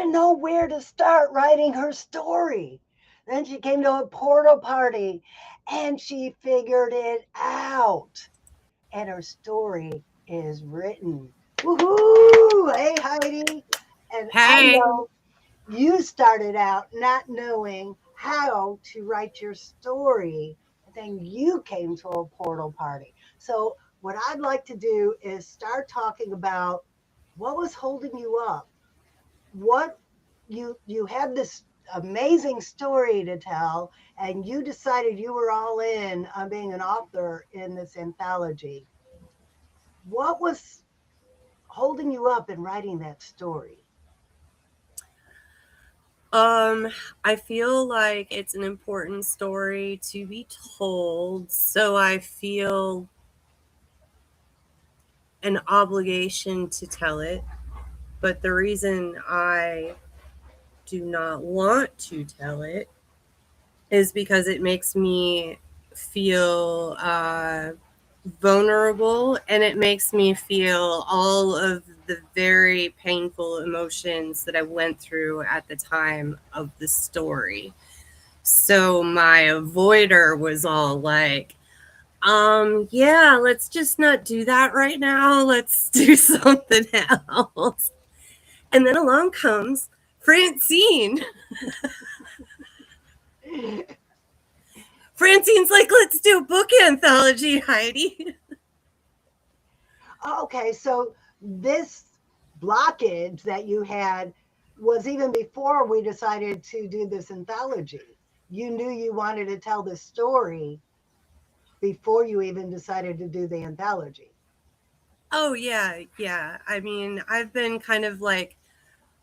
didn't know where to start writing her story. Then she came to a portal party and she figured it out. And her story is written. Woohoo! Hey, Heidi. And I Hey. know you started out not knowing how to write your story. And then you came to a portal party. So, what I'd like to do is start talking about what was holding you up. What you had this amazing story to tell, and you decided you were all in on being an author in this anthology. What was holding you up in writing that story? Um, I feel like it's an important story to be told, so I feel an obligation to tell it. But the reason I do not want to tell it is because it makes me feel vulnerable, and it makes me feel all of the very painful emotions that I went through at the time of the story. So my avoider was all like, yeah, let's just not do that right now. Let's do something else. And then along comes Francine. Francine's like, let's do a book anthology, Heidi. Okay, so this blockage that you had was even before we decided to do this anthology. You knew you wanted to tell this story before you even decided to do the anthology. Oh, yeah, yeah. I mean, I've been kind of like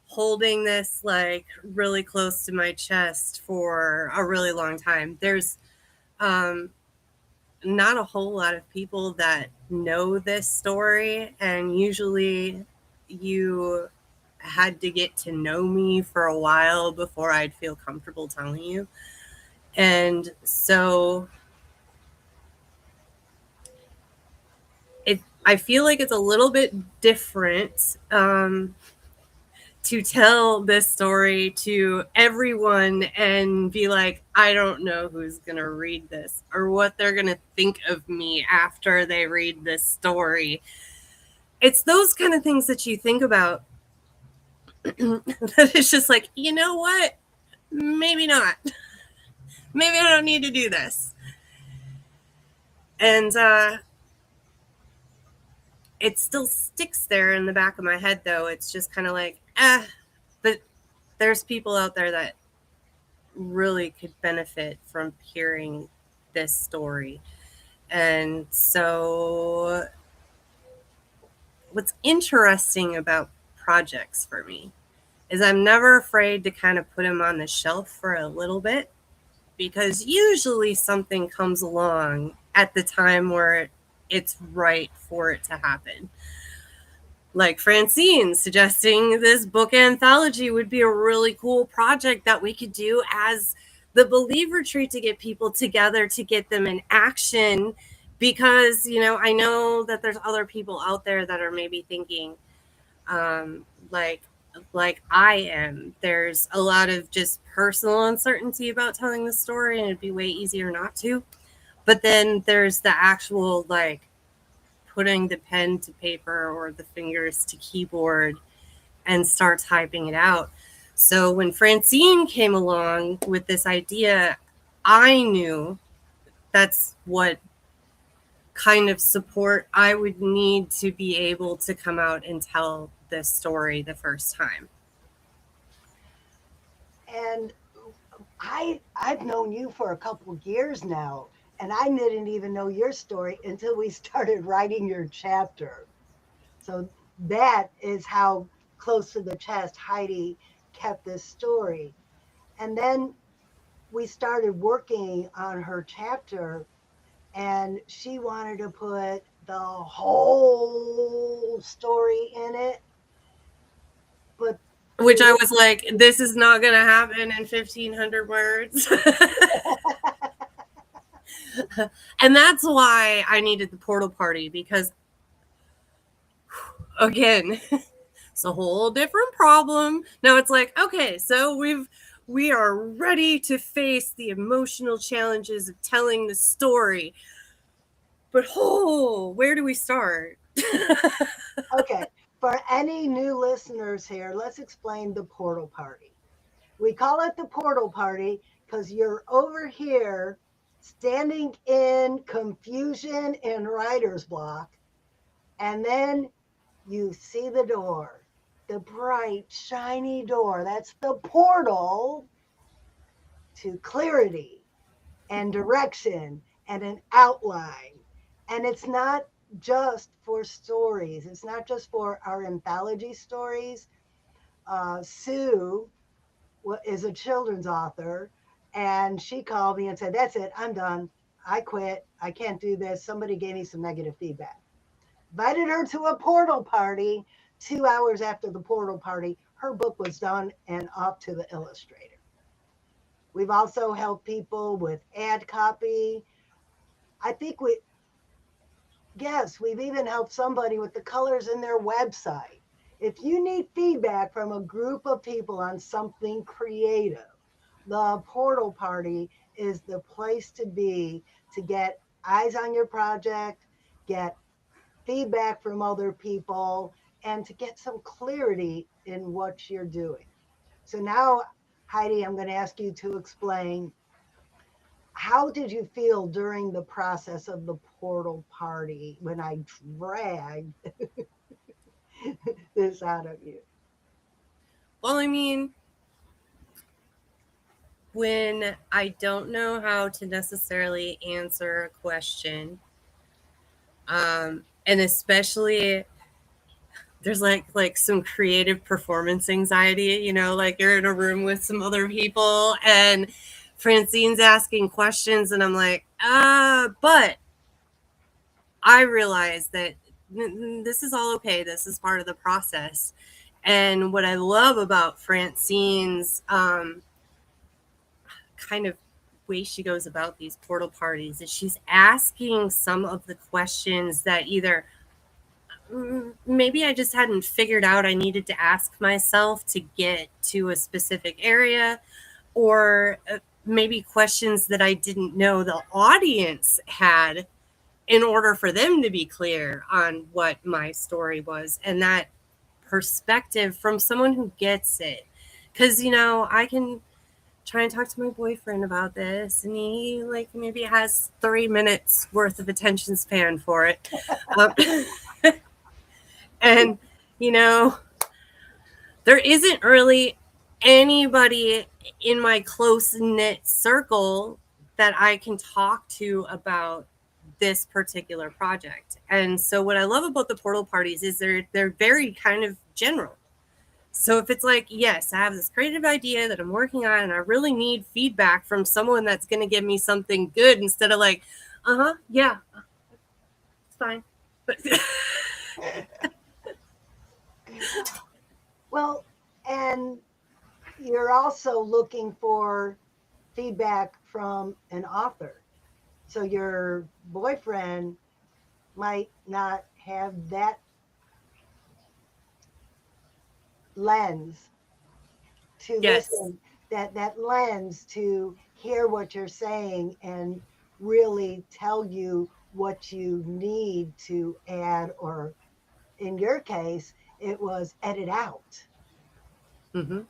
holding this like really close to my chest for a really long time. There's um not a whole lot of people that know this story, and usually you had to get to know me for a while before I'd feel comfortable telling you. And so I feel like it's a little bit different to tell this story to everyone and be like, I don't know who's going to read this or what they're going to think of me after they read this story. It's those kind of things that you think about. That it's just like, you know what? Maybe not. Maybe I don't need to do this. And it still sticks there in the back of my head, though. It's just kind of like, but there's people out there that really could benefit from hearing this story. And so, what's interesting about projects for me is I'm never afraid to kind of put them on the shelf for a little bit, because usually something comes along at the time where it's right for it to happen. Like Francine suggesting this book anthology would be a really cool project that we could do as the Believe Retreat, to get people together, to get them in action. Because, I know that there's other people out there that are maybe thinking, um, like, like I am. There's a lot of just personal uncertainty about telling the story, and it'd be way easier not to. But then there's the actual, like, putting the pen to paper or the fingers to keyboard and start typing it out. So when Francine came along with this idea, I knew that's what kind of support I would need to be able to come out and tell this story the first time. And I've known you for a couple of years now, and I didn't even know your story until we started writing your chapter. So that is how close to the chest Heidi kept this story. And then we started working on her chapter, and she wanted to put the whole story in it. But Which I was like, this is not going to happen in 1,500 words. And that's why I needed the portal party, because, again, It's a whole different problem. Now it's like, okay, so we are ready to face the emotional challenges of telling the story. But oh, where do we start? Okay, for any new listeners here, let's explain the portal party. We call it the portal party because you're over here standing in confusion and writer's block, and then you see the door, the bright, shiny door. That's the portal to clarity and direction and an outline. And it's not just for stories, it's not just for our anthology stories. Sue is a children's author, and she called me and said, "That's it, I'm done. I quit. I can't do this. Somebody gave me some negative feedback." Invited her to a portal party. 2 hours after the portal party, her book was done and off to the illustrator. We've also helped people with ad copy. I think yes, we've even helped somebody with the colors in their website. If you need feedback from a group of people on something creative, the portal party is the place to be to get eyes on your project, get feedback from other people, and to get some clarity in what you're doing. So now, Heidi, I'm going to ask you to explain, how did you feel during the process of the portal party when I dragged this out of you? Well, I mean, when I don't know how to necessarily answer a question, and especially there's like some creative performance anxiety, like you're in a room with some other people and Francine's asking questions and I'm like, but I realize that this is all okay. This is part of the process. And what I love about Francine's kind of way she goes about these portal parties is she's asking some of the questions that either maybe I just hadn't figured out I needed to ask myself to get to a specific area, or maybe questions that I didn't know the audience had in order for them to be clear on what my story was. And that perspective from someone who gets it. Because, I can try and talk to my boyfriend about this, and he, like, maybe has 3 minutes worth of attention span for it. Um, and, you know, there isn't really anybody in my close knit circle that I can talk to about this particular project. And so what I love about the portal parties is they're very kind of general. So if it's like, yes, I have this creative idea that I'm working on and I really need feedback from someone that's going to give me something good instead of like, yeah, it's fine. But Well, and you're also looking for feedback from an author. So your boyfriend might not have that lens to yes. listen, that lens to hear what you're saying and really tell you what you need to add, or in your case it was edit out. Mm-hmm.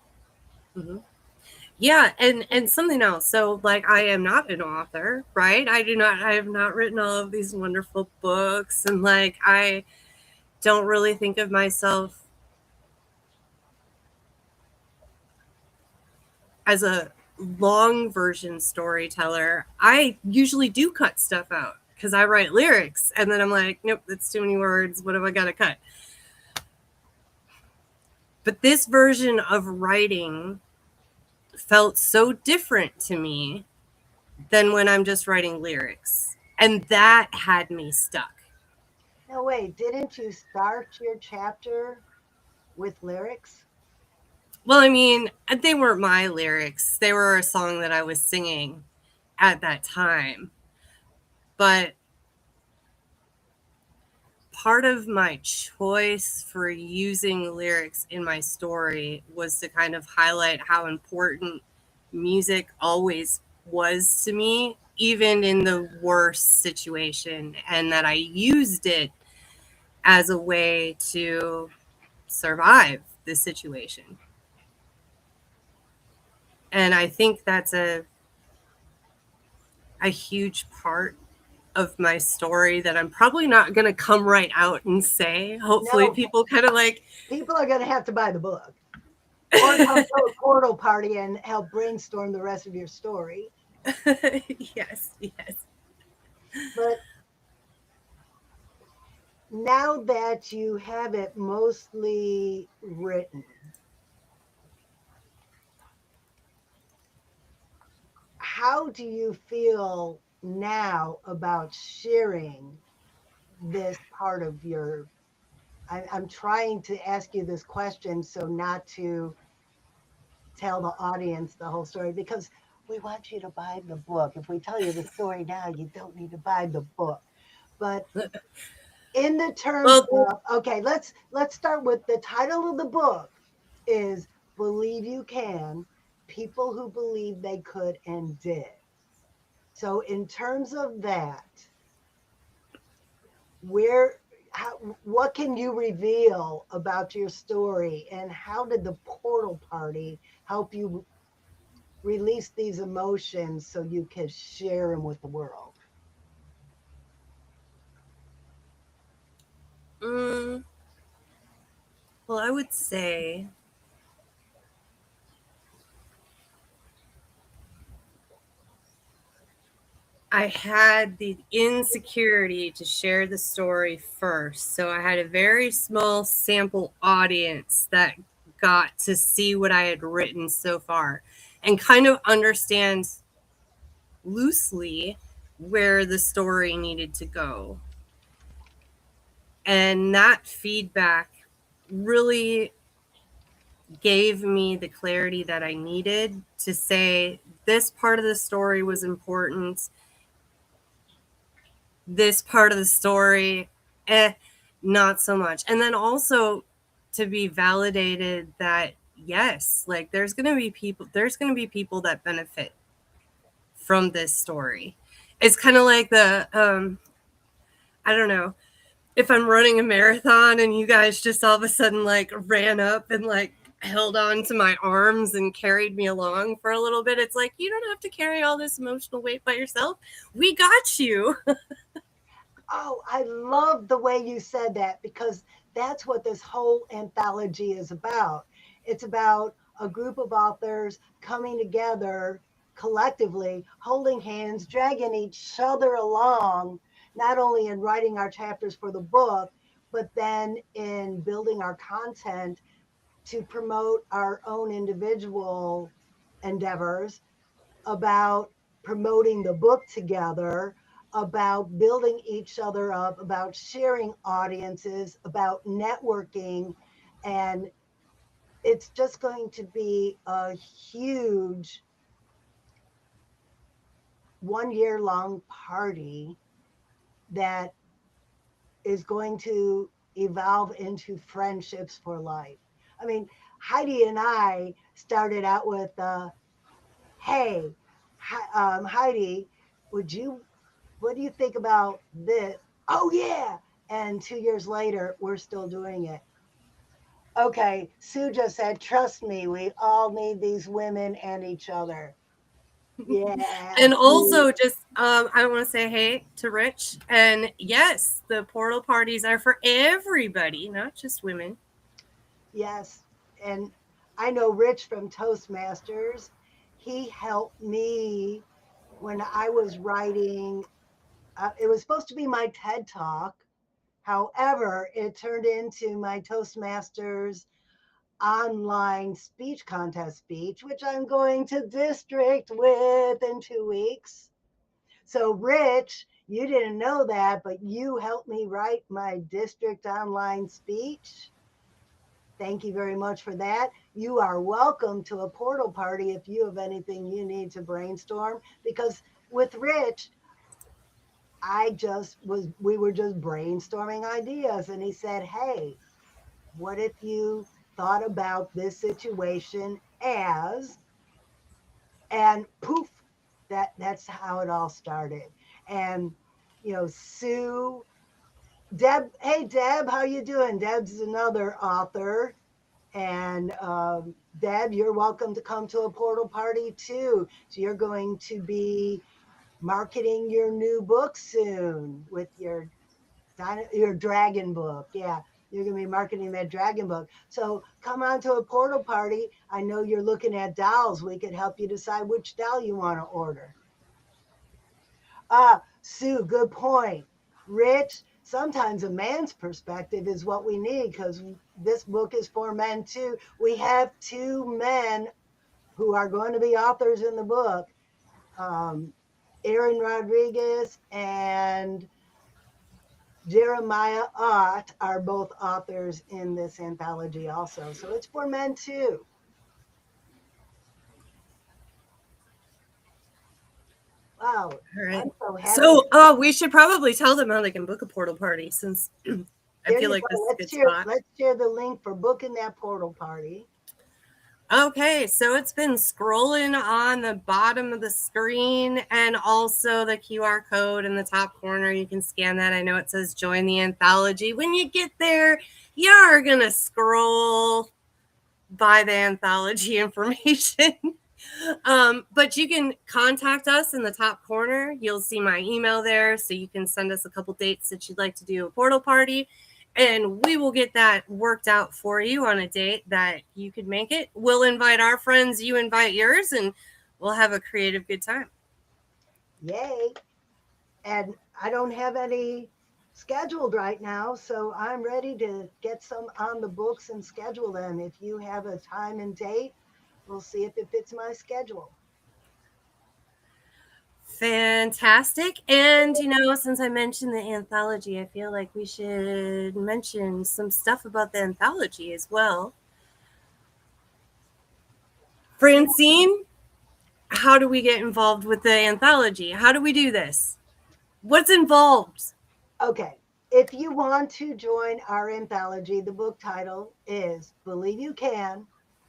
Mm-hmm. Yeah, and something else. So like I am not an author, right? I have not written all of these wonderful books, and like I don't really think of myself as a long version storyteller. I usually do cut stuff out because I write lyrics and then I'm like, nope, that's too many words. What have I got to cut? But this version of writing felt so different to me than when I'm just writing lyrics. And that had me stuck. No, wait, didn't you start your chapter with lyrics? Well, I mean, they weren't my lyrics. They were a song that I was singing at that time. But part of my choice for using lyrics in my story was to kind of highlight how important music always was to me, even in the worst situation, and that I used it as a way to survive the situation. And I think that's a huge part of my story that I'm probably not going to come right out and say. Hopefully, No, people kind of like, people are going to have to buy the book or come to a portal party and help brainstorm the rest of your story. yes, yes. But now that you have it mostly written, how do you feel now about sharing this part of your? I'm trying to ask you this question so not to tell the audience the whole story because we want you to buy the book. If we tell you the story now, you don't need to buy the book. But in the terms Well, of, okay, let's start with the title of the book is Believe You Can, People Who Believe They Could and Did. So in terms of that, where what can you reveal about your story and how did the portal party help you release these emotions so you can share them with the world? mm, well, I would say I had the insecurity to share the story first. So I had a very small sample audience that got to see what I had written so far and kind of understand loosely where the story needed to go. And that feedback really gave me the clarity that I needed to say this part of the story was important, this part of the story, not so much. And then also to be validated that yes, like there's going to be people that benefit from this story. It's kind of like the I don't know, if I'm running a marathon and you guys just all of a sudden like ran up and like held on to my arms and carried me along for a little bit, it's like you don't have to carry all this emotional weight by yourself. We got you. Oh, I love the way you said that because that's what this whole anthology is about. It's about a group of authors coming together collectively, holding hands, dragging each other along, not only in writing our chapters for the book, but then in building our content to promote our own individual endeavors, about promoting the book together, about building each other up, about sharing audiences, about networking. And it's just going to be a huge 1 year long party that is going to evolve into friendships for life. I mean, Heidi and I started out with, hey, Heidi, would you what do you think about this? Oh, yeah. And 2 years later, we're still doing it. Okay. Sue just said, trust me, we all need these women and each other. Yeah, And Sue. also just I want to say hey to Rich, and yes, the portal parties are for everybody, not just women. Yes. And I know Rich from Toastmasters. He helped me when I was writing. It was supposed to be my TED talk. However, it turned into my Toastmasters online speech contest speech, which I'm going to district with in 2 weeks. So, Rich, you didn't know that, but you helped me write my district online speech. Thank you very much for that. You are welcome to a portal party if you have anything you need to brainstorm. Because with Rich, we were just brainstorming ideas. And he said, hey, what if you thought about this situation as, and poof, that's how it all started. And, Sue, Deb, hey, Deb, how you doing? Deb's another author. And Deb, you're welcome to come to a portal party too. So you're going to be marketing your new book soon with your dragon book. Yeah, you're going to be marketing that dragon book. So come on to a portal party. I know you're looking at dolls. We could help you decide which doll you want to order. Sue, good point. Rich, sometimes a man's perspective is what we need because this book is for men too. We have two men who are going to be authors in the book. Um, Aaron Rodriguez and Jeremiah Ott are both authors in this anthology also. So it's for men too. Wow, All right. I'm so happy. So, we should probably tell them how they can book a portal party since I There feel you like go. this is a good spot. Let's share the link for booking that portal party. Okay, so it's been scrolling on the bottom of the screen and also the QR code in the top corner. You can scan that. I know it says join the anthology. When you get there, you are going to scroll by the anthology information. But you can contact us in the top corner. You'll see my email there, so you can send us a couple dates that you'd like to do a portal party, and we will get that worked out for you on a date that you could make it. We'll invite our friends, you invite yours, and we'll have a creative good time. Yay. And I don't have any scheduled right now, so I'm ready to get some on the books and schedule them. If you have a time and date, we'll see if it fits my schedule. Fantastic. And, since I mentioned the anthology, I feel like we should mention some stuff about the anthology as well. Francine, how do we get involved with the anthology? How do we do this? What's involved? Okay. If you want to join our anthology, the book title is Believe You Can,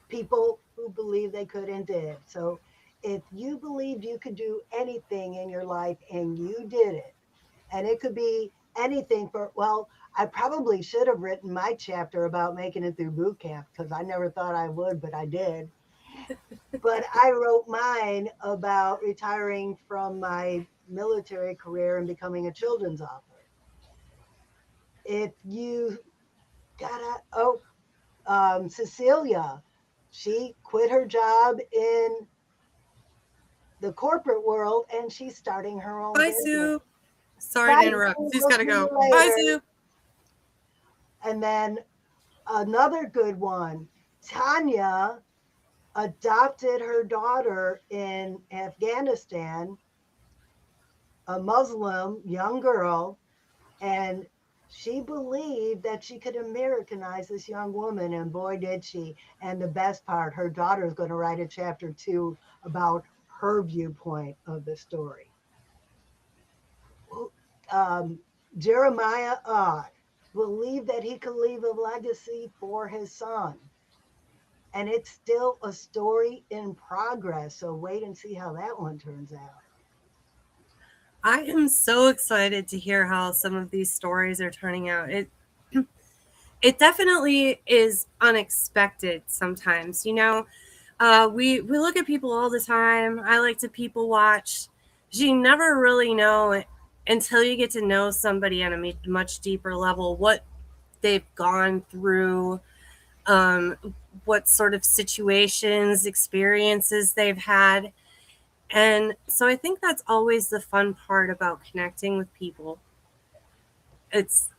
People Who Believe They Could and Did. So if you believed you could do anything in your life and you did it, and it could be anything well, I probably should have written my chapter about making it through boot camp because I never thought I would, but I did. But I wrote mine about retiring from my military career and becoming a children's author. If you Cecilia, she quit her job in the corporate world and she's starting her own Bye, business. Sue. Sorry Bye, to interrupt. Sue. Sue's We'll got to see you go. Bye, later. Sue. And then another good one, Tanya adopted her daughter in Afghanistan, a Muslim young girl, and she believed that she could Americanize this young woman, and boy, did she. And the best part, her daughter is going to write a chapter 2 about her viewpoint of the story. Um, Jeremiah Ott believed that he could leave a legacy for his son. And it's still a story in progress. So wait and see how that one turns out. I am so excited to hear how some of these stories are turning out. It definitely is unexpected sometimes. We look at people all the time. I like to people watch. You never really know until you get to know somebody on a much deeper level what they've gone through, um, what sort of situations, experiences they've had. And so I think that's always the fun part about connecting with people. It's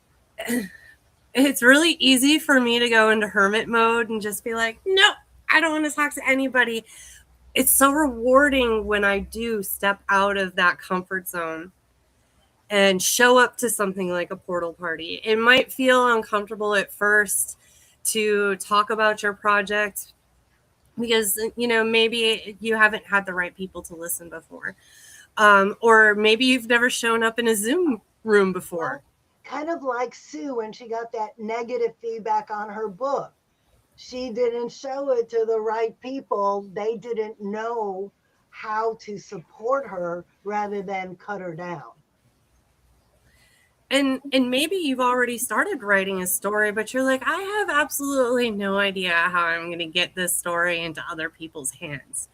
it's really easy for me to go into hermit mode and just be like, no, I don't want to talk to anybody. It's so rewarding when I do step out of that comfort zone and show up to something like a portal party. It might feel uncomfortable at first to talk about your project because maybe you haven't had the right people to listen before. Or maybe you've never shown up in a Zoom room before. Well, kind of like Sue when she got that negative feedback on her book. She didn't show it to the right people. They didn't know how to support her rather than cut her down. And maybe you've already started writing a story, but you're like, I have absolutely no idea how I'm going to get this story into other people's hands.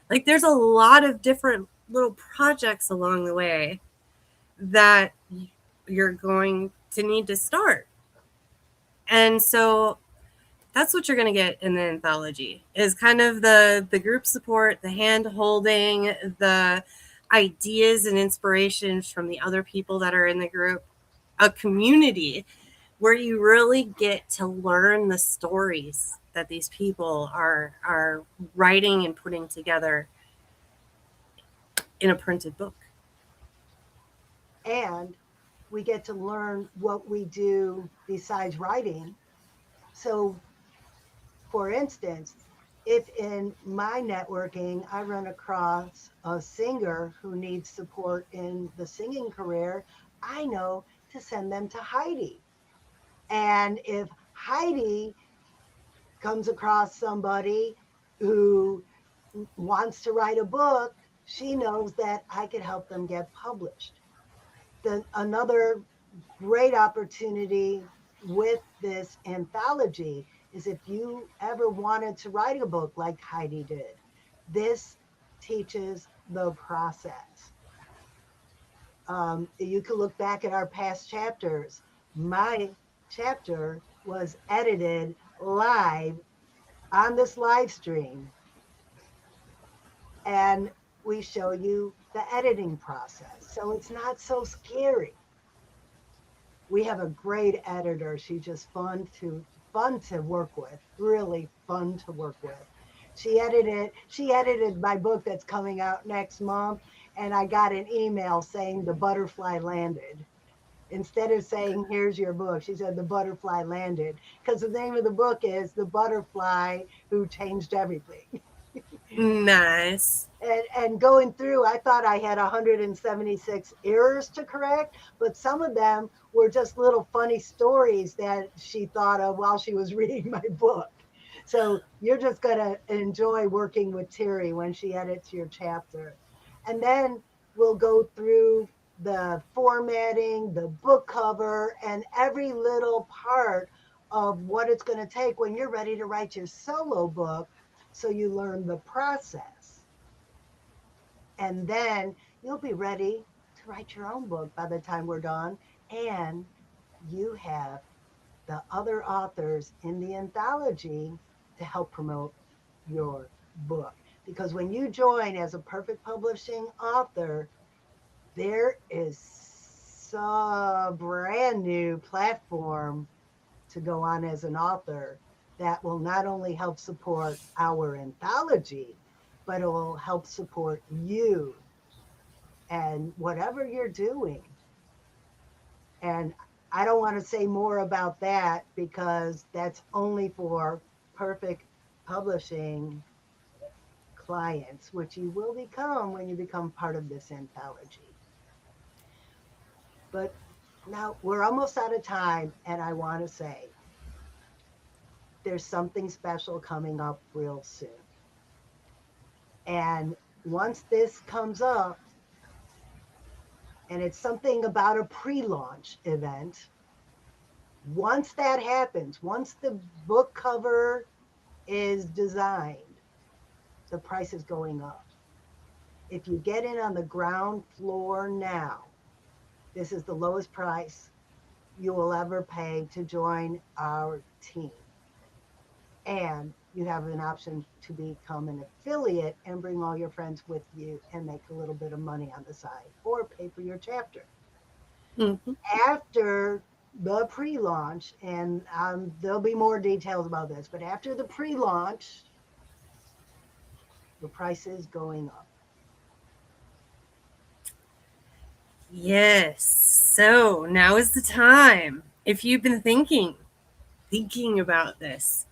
Like there's a lot of different little projects along the way that you're going to need to start. And so that's what you're going to get in the anthology is kind of the group support, the hand holding, the ideas and inspirations from the other people that are in the group, a community where you really get to learn the stories that these people are writing and putting together in a printed book. And we get to learn what we do besides writing. So, for instance, if in my networking I run across a singer who needs support in the singing career, I know to send them to Heidi. And if Heidi comes across somebody who wants to write a book, she knows that I could help them get published. Another great opportunity with this anthology is if you ever wanted to write a book like Heidi did, this teaches the process. You can look back at our past chapters. My chapter was edited live on this live stream, and we show you the editing process. So it's not so scary. We have a great editor. She's just fun to work with. Really fun to work with. She edited my book that's coming out next month, and I got an email saying the butterfly landed. Instead of saying here's your book, she said the butterfly landed, because the name of the book is The Butterfly Who Changed Everything. Nice. And going through, I thought I had 176 errors to correct, but some of them were just little funny stories that she thought of while she was reading my book. So you're just going to enjoy working with Terry when she edits your chapter. And then we'll go through the formatting, the book cover, and every little part of what it's going to take when you're ready to write your solo book, so you learn the process. And then you'll be ready to write your own book by the time we're done. And you have the other authors in the anthology to help promote your book. Because when you join as a perfect publishing author, there is a brand new platform to go on as an author that will not only help support our anthology, but it will help support you and whatever you're doing. And I don't want to say more about that because that's only for perfect publishing clients, which you will become when you become part of this anthology. But now we're almost out of time, and I want to say there's something special coming up real soon. And once this comes up, and it's something about a pre launch event, once that happens, once the book cover is designed, the price is going up. If you get in on the ground floor now, this is the lowest price you will ever pay to join our team. And you have an option to become an affiliate and bring all your friends with you and make a little bit of money on the side or pay for your chapter. Mm-hmm. After the pre launch, and there'll be more details about this, but after the pre launch, the price is going up. Yes. So now is the time. If you've been thinking about this,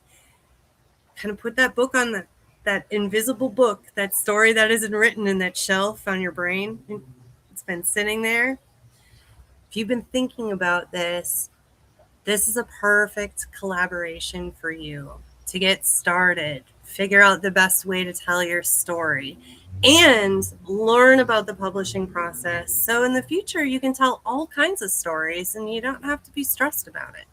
kind of put that book on the that invisible book, that story that isn't written in that shelf on your brain. It's been sitting there. If you've been thinking about this is a perfect collaboration for you to get started, figure out the best way to tell your story, and learn about the publishing process. So in the future, you can tell all kinds of stories and you don't have to be stressed about it.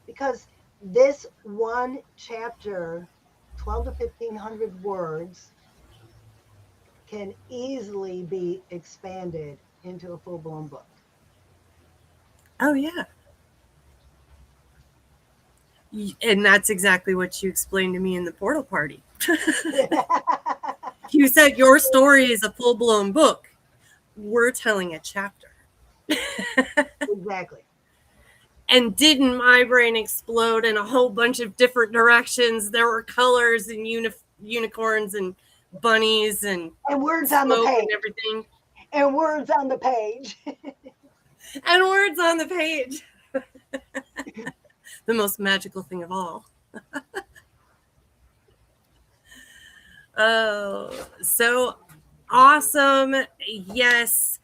Because this one chapter, 12 to 1500 words, can easily be expanded into a full blown book. Oh, yeah. And that's exactly what you explained to me in the portal party. You said your story is a full blown book. We're telling a chapter. Exactly. And didn't my brain explode in a whole bunch of different directions? There were colors and unicorns and bunnies and And words on the smoke page. and everything. And words on the page. And words on the page. The most magical thing of all. Oh, so awesome. Yes.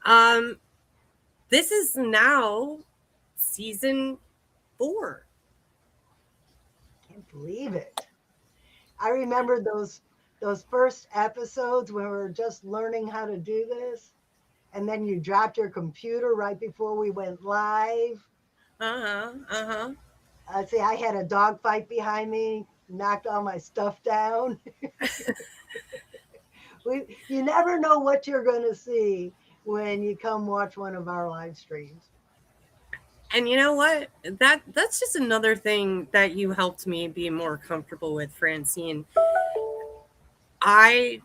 Um, this is now season 4. Can't believe it. I remember those first episodes when we were just learning how to do this, and then you dropped your computer right before we went live. Uh-huh. Uh-huh. See, I had a dog fight behind me, knocked all my stuff down. You never know what you're going to see when you come watch one of our live streams. And you know what? That's just another thing that you helped me be more comfortable with, Francine. I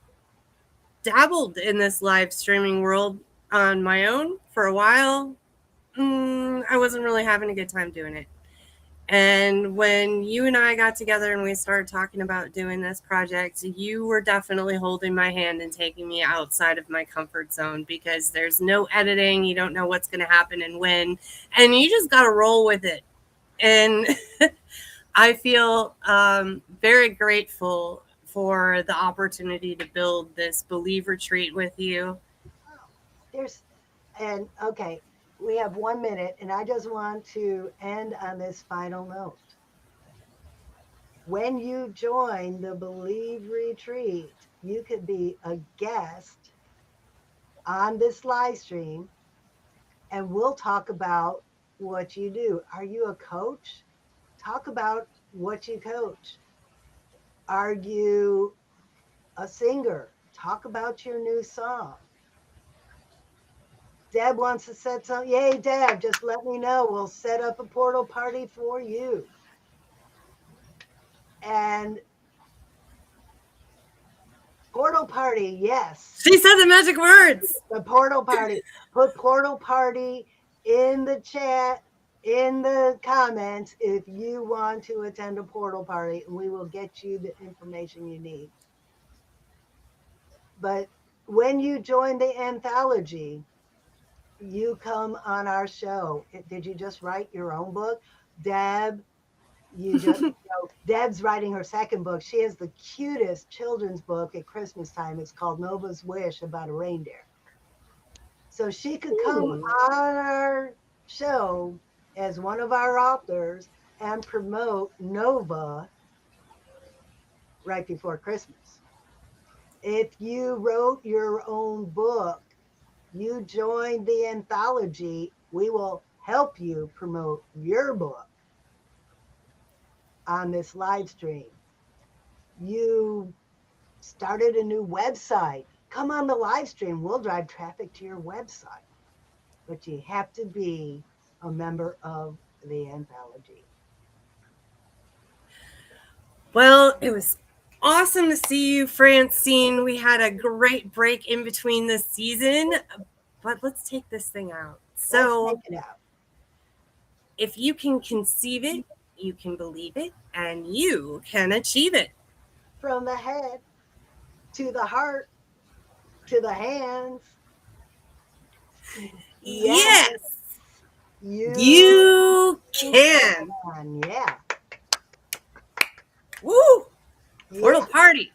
dabbled in this live streaming world on my own for a while. I wasn't really having a good time doing it. And when you and I got together and we started talking about doing this project, you were definitely holding my hand and taking me outside of my comfort zone, because there's no editing. You don't know what's going to happen and when, and you just got to roll with it. And I feel very grateful for the opportunity to build this Believe retreat with you. Oh, there's, and okay, we have 1 minute, and I just want to end on this final note. When you join the Believe Retreat, you could be a guest on this live stream, and we'll talk about what you do. Are you a coach? Talk about what you coach. Are you a singer? Talk about your new song. Deb wants to set some. Yay, Deb, just let me know. We'll set up a portal party for you. And portal party, yes. She said the magic words. The portal party. Put portal party in the chat, in the comments, if you want to attend a portal party, and we will get you the information you need. But when you join the anthology, you come on our show. Did you just write your own book? Deb, Deb's writing her second book. She has the cutest children's book at Christmas time. It's called Nova's Wish, about a reindeer. So she could come on our show as one of our authors and promote Nova right before Christmas. If you wrote your own book, you join the anthology, we will help you promote your book on this live stream. You started a new website, come on the live stream. We'll drive traffic to your website. But you have to be a member of the anthology. Well, it was awesome to see you, Francine. We had a great break in between this season, but let's take this thing out. So, let's take it out. If you can conceive it, you can believe it, and you can achieve it. From the head to the heart to the hands. Yes, you you can. Yeah. Woo! Portal Yeah. party.